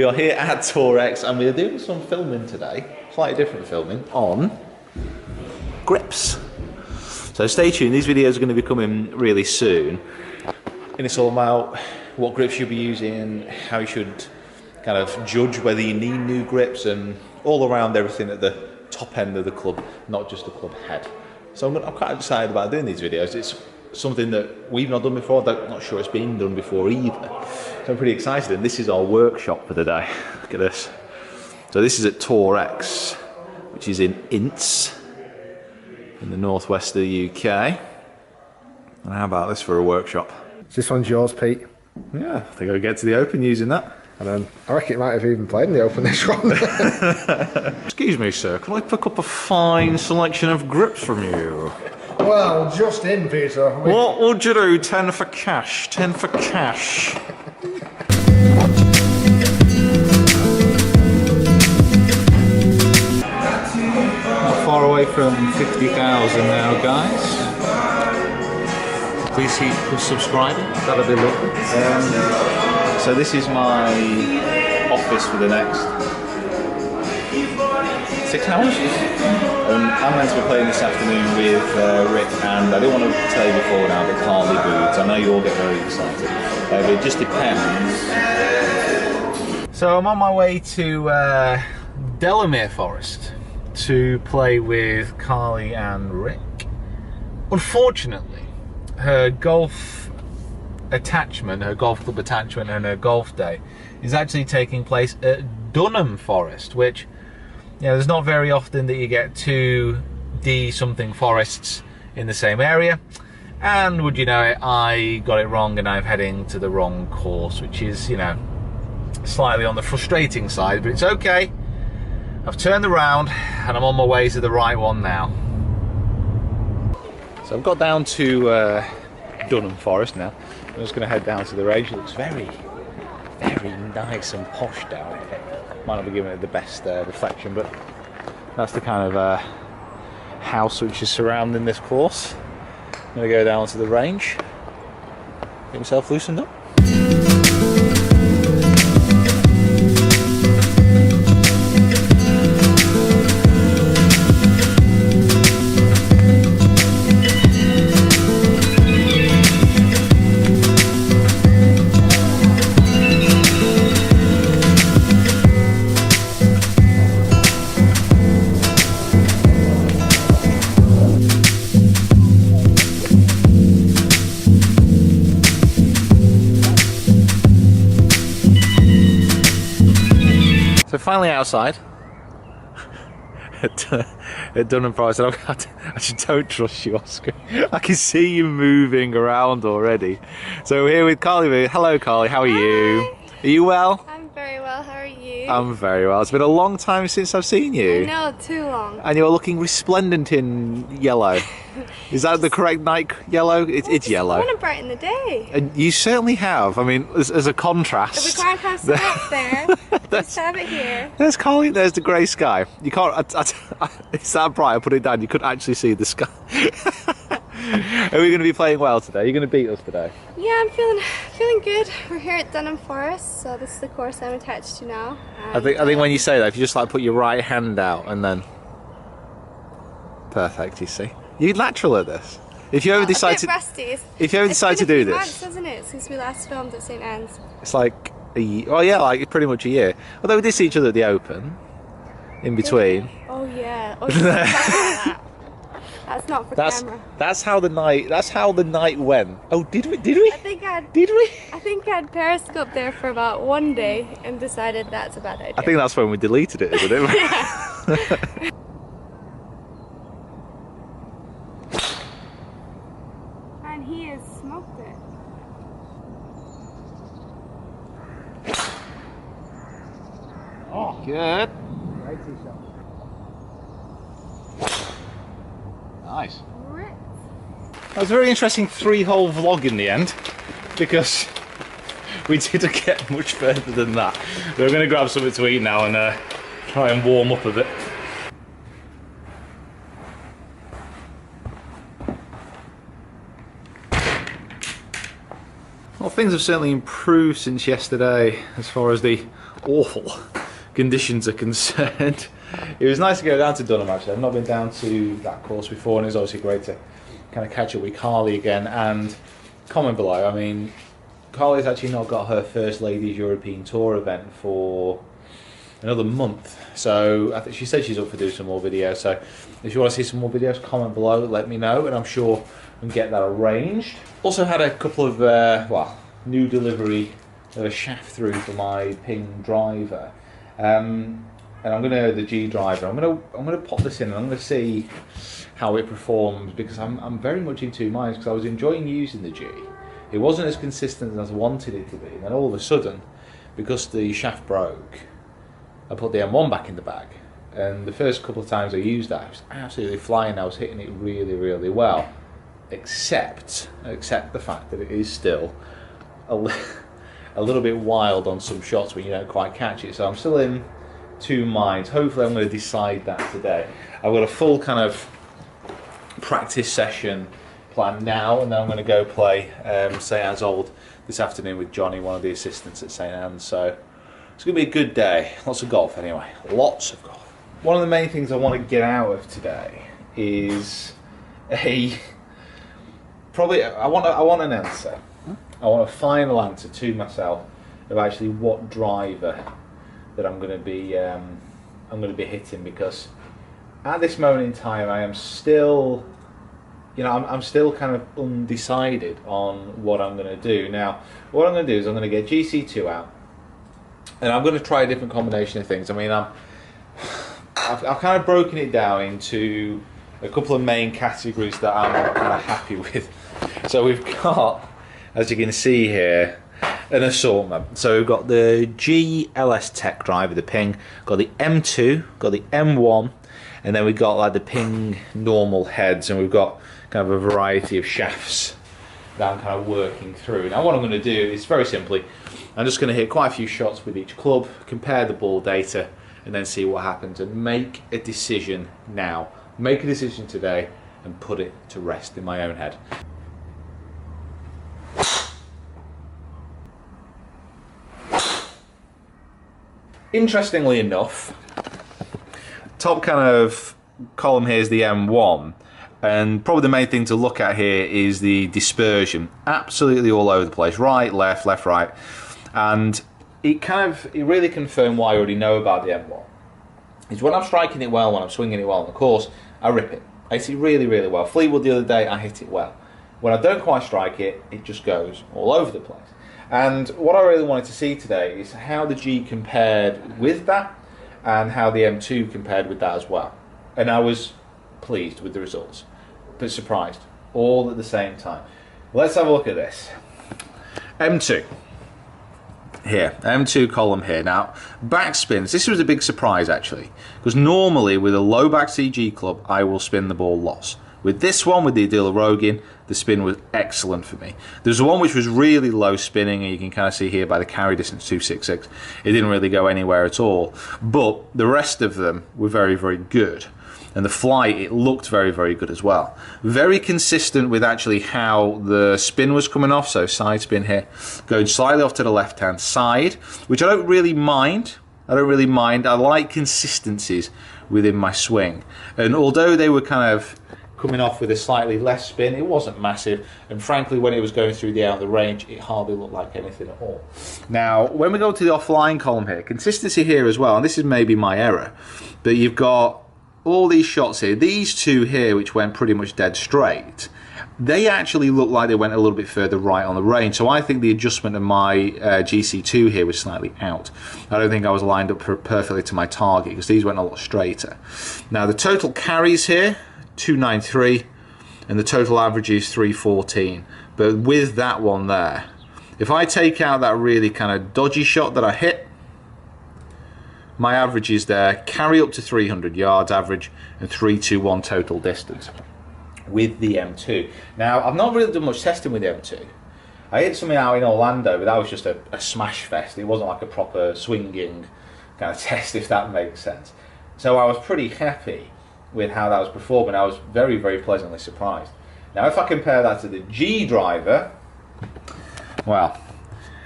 are here at Torex and we are doing some filming today, slightly different filming, on grips. So stay tuned, these videos are going to be coming really soon. And it's all about what grips you'll be using, how you should kind of judge whether you need new grips, and all around everything at the top end of the club, not just the club head. So I'm quite excited about doing these videos. It's something that we've not done before, not sure it's been done before either. So I'm pretty excited, and this is our workshop for the day. Look at this. So this is at Torex, which is in Ince, in the northwest of the UK. And how about this for a workshop? This one's yours, Pete. Yeah, I think I'll get to the Open using that. And then I reckon it might have even played in the Open this one. Excuse me, sir, can I pick up a fine selection of grips from you? Well, just in, Peter. What would you do? 10 for cash. 10 for cash. Not far away from 50,000 now, guys. Please keep subscribing. That'll be lovely. So this is my office for the next 6 hours. I'm meant to be playing this afternoon with Rick, and I don't want to tell you before now, but Carly Boots. I know you all get very excited. But it just depends. So I'm on my way to Delamere Forest to play with Carly and Rick. Unfortunately, her golf attachment, her golf club attachment and her golf day is actually taking place at Dunham Forest, which, you know, there's not very often that you get two D-something forests in the same area. And would you know it, I got it wrong and I'm heading to the wrong course, which is, you know, slightly on the frustrating side, but it's okay. I've turned around and I'm on my way to the right one now. So I've got down to Dunham Forest now. I'm just going to head down to the range. It looks very, very nice and posh down here. Might not be giving it the best reflection, but that's the kind of house which is surrounding this course. I'm going to go down to the range, get myself loosened up. So finally outside at Dunham Forest, and I just don't trust you, Oscar. I can see you moving around already. So we're here with Carly. Hello, Carly. How are you? Are you well? I'm very well. How are you? I'm very well. It's been a long time since I've seen you. No, too long. And you're looking resplendent in yellow. Is that the correct night yellow? It's yellow. I want to brighten the day. And you certainly have. I mean, as a contrast. If we can't have some up there, let's have it here. There's Carly, there's the grey sky. You can't, it's that bright, I put it down, you couldn't actually see the sky. Are we going to be playing well today? Are you going to beat us today? Yeah, I'm feeling good. We're here at Dunham Forest, so this is the course I'm attached to now. I think when you say that, if you just like put your right hand out and then... Perfect, you see. You're natural at this. If you ever decide to... Rusty. If you ever decide to do this... It's been a few months, hasn't it, since we last filmed at St Anne's. It's like a year, oh yeah, like pretty much a year. Although we did see each other at the Open, in between. Oh yeah. Oh, yeah. That's not for camera. That's how the night went. Oh, did we? Did we? I think I'd Periscope there for about one day and decided that's a bad idea. I think that's when we deleted it, isn't it? Yeah. And he has smoked it. Oh, good. Nice. That was a very interesting 3-hole vlog in the end, because we didn't get much further than that. We're going to grab something to eat now and try and warm up a bit. Well, things have certainly improved since yesterday as far as the awful conditions are concerned. It was nice to go down to Dunham actually. I've not been down to that course before, and it was obviously great to kind of catch up with Carly again. And comment below, I mean, Carly's actually not got her first Ladies European Tour event for another month, so I think she said she's up for doing some more videos. So if you want to see some more videos, comment below, let me know, and I'm sure we can get that arranged. Also had a couple of well, new delivery of a shaft through for my Ping driver, and I'm gonna the G driver. I'm gonna pop this in and I'm gonna see how it performs, because I'm very much in two minds, because I was enjoying using the G. It wasn't as consistent as I wanted it to be, and then all of a sudden, because the shaft broke, I put the M1 back in the bag, and the first couple of times I used that, I was absolutely flying. I was hitting it really, really well, except the fact that it is still a little bit wild on some shots when you don't quite catch it. So I'm still in two minds. Hopefully I'm going to decide that today. I've got a full kind of practice session planned now, and then I'm going to go play St Anne's Old this afternoon with Johnny, one of the assistants at St Anne's. So it's going to be a good day. Lots of golf anyway. Lots of golf. One of the main things I want to get out of today is I want an answer. I want a final answer to myself of actually what driver that I'm going to be hitting, because at this moment in time I am still, you know, I'm still kind of undecided on what I'm going to do. Now, what I'm going to do is I'm going to get GC2 out, and I'm going to try a different combination of things. I mean, I've kind of broken it down into a couple of main categories that I'm kind of happy with. So we've got, as you can see here, an assortment. So we've got the GLS Tech driver, the Ping, got the M2, got the M1, and then we've got like the Ping normal heads, and we've got kind of a variety of shafts that I'm kind of working through. Now what I'm going to do is very simply, I'm just going to hit quite a few shots with each club, compare the ball data, and then see what happens, and make a decision now. Make a decision today and put it to rest in my own head. Interestingly enough, top kind of column here is the M1, and probably the main thing to look at here is the dispersion. Absolutely all over the place, right, left, right, and it really confirmed what I already know about the M1. Is when I'm striking it well, when I'm swinging it well on the course, I rip it. I hit it really, really well. Fleetwood the other day, I hit it well. When I don't quite strike it, it just goes all over the place. And what I really wanted to see today is how the G compared with that, and how the M2 compared with that as well. And I was pleased with the results, but surprised, all at the same time. Let's have a look at this. M2. Here, M2 column here. Now, backspins. This was a big surprise actually, because normally with a low back CG club, I will spin the ball loss. With this one, with the Adila Rogin, the spin was excellent for me. There's one which was really low spinning, and you can kind of see here by the carry distance 266. It didn't really go anywhere at all. But the rest of them were very, very good. And the flight, it looked very, very good as well. Very consistent with actually how the spin was coming off. So side spin here, going slightly off to the left-hand side, which I don't really mind. I like consistencies within my swing. And although they were kind of coming off with a slightly less spin, it wasn't massive, and frankly when it was going through the out of the range, it hardly looked like anything at all. Now when we go to the offline column here, consistency here as well, and this is maybe my error, but you've got all these shots here, these two here which went pretty much dead straight, they actually look like they went a little bit further right on the range. So I think the adjustment of my GC2 here was slightly out. I don't think I was lined up perfectly to my target, because these went a lot straighter. Now the total carries here, 293, and the total average is 314. But with that one there, if I take out that really kind of dodgy shot that I hit, my average is there, carry up to 300 yards average, and 321 total distance with the M2. Now I've not really done much testing with the M2. I hit something out in Orlando, but that was just a smash fest. It wasn't like a proper swinging kind of test, if that makes sense. So I was pretty happy with how that was performing. I was very, very pleasantly surprised. Now if I compare that to the G driver, well,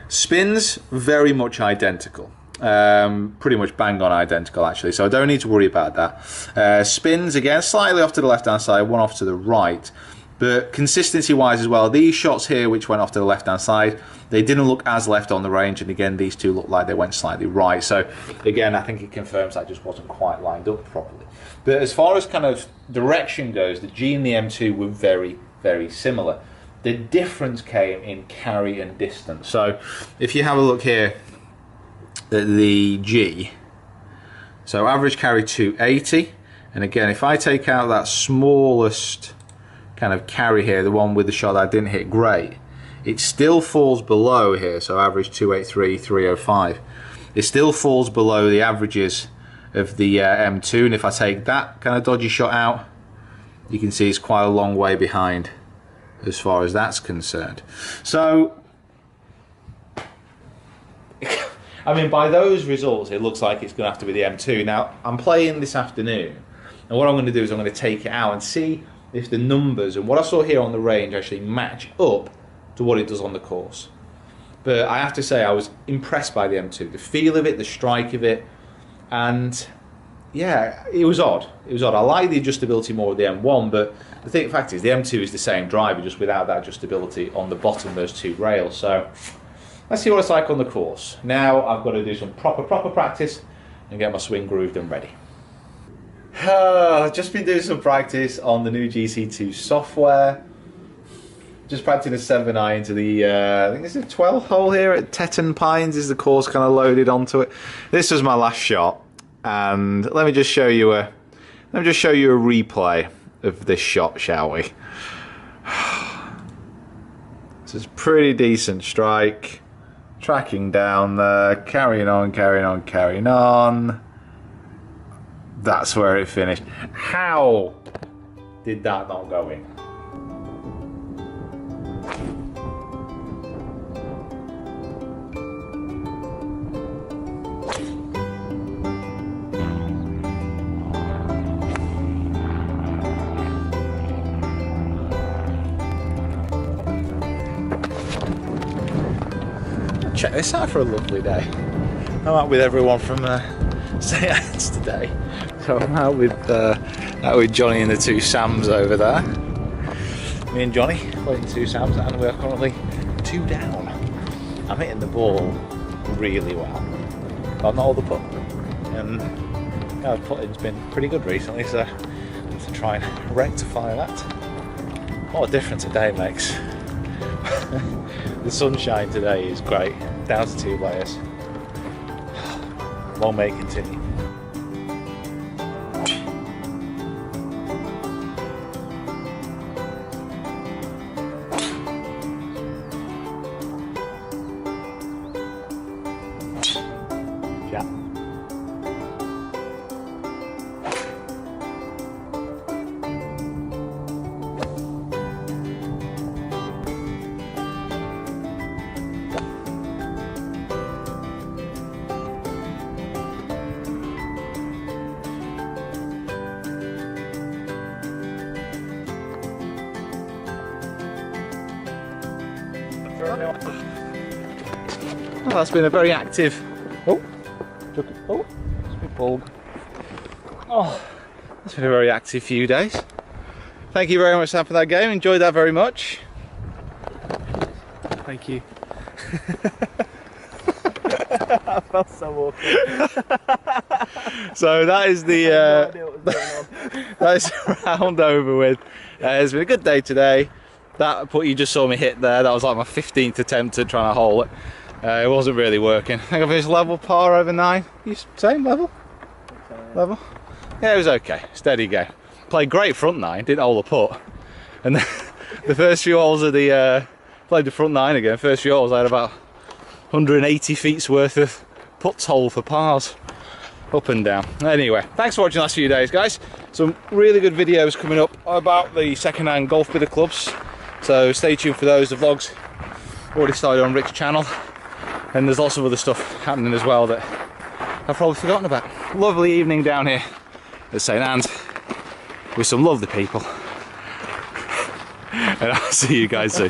spins very much identical. Pretty much bang on identical actually, so I don't need to worry about that. Spins again, slightly off to the left hand side, one off to the right. But consistency wise as well, these shots here which went off to the left hand side, they didn't look as left on the range, and again these two look like they went slightly right. So again, I think it confirms that just wasn't quite lined up properly. But as far as kind of direction goes, the G and the M2 were very, very similar. The difference came in carry and distance. So if you have a look here at the G, so average carry 280, and again if I take out that smallest kind of carry here, the one with the shot that I didn't hit great, it still falls below here, so average 283, 305. It still falls below the averages of the M2, and if I take that kind of dodgy shot out, you can see it's quite a long way behind as far as that's concerned. So I mean, by those results it looks like it's going to have to be the M2. Now I'm playing this afternoon, and what I'm going to do is I'm going to take it out and see if the numbers and what I saw here on the range actually match up to what it does on the course. But I have to say I was impressed by the M2, the feel of it, the strike of it, and yeah, it was odd. It was odd. I like the adjustability more of the M1, but the fact is the M2 is the same driver, just without that adjustability on the bottom of those two rails. So let's see what it's like on the course. Now I've got to do some proper practice and get my swing grooved and ready. I've just been doing some practice on the new GC2 software. Just practicing a 7i into the, I think this is a 12th hole here at Tetton Pines, is the course kind of loaded onto it. This was my last shot, and let me just show you a replay of this shot, shall we? This is a pretty decent strike. Tracking down there, carrying on. That's where it finished. How did that not go in? Check this out for a lovely day. I'm out with everyone from St. Anne's today. So I'm out with Johnny and the two Sams over there. Me and Johnny playing two Sams, and we are currently 2 down. I'm hitting the ball really well. I've not all the putt, and the putting's been pretty good recently, so I have to try and rectify that. What a difference a day makes. The sunshine today is great, down to 2 layers. Long may it continue. Yeah. Well, that's been a very active. It's been pulled. That's been a very active few days. Thank you very much, Sam, for that game. Enjoyed that very much. Thank you. I felt so awkward. So that is the that is the round over with. It's been a good day today. That putt you just saw me hit there, that was like my 15th attempt at trying to hole it. It wasn't really working. I think I finished level par over 9. You same level? Level? Yeah, it was okay. Steady game. Played great front 9, didn't hole the putt. And then the first few holes of the played the front 9 again. First few holes I had about 180 feet's worth of putts hole for pars. Up and down. Anyway, thanks for watching the last few days, guys. Some really good videos coming up about the second-hand golf bit of clubs. So stay tuned for those. The vlogs already started on Rick's channel. And there's lots of other stuff happening as well that I've probably forgotten about. Lovely evening down here at St. Anne's with some lovely people. And I'll see you guys soon.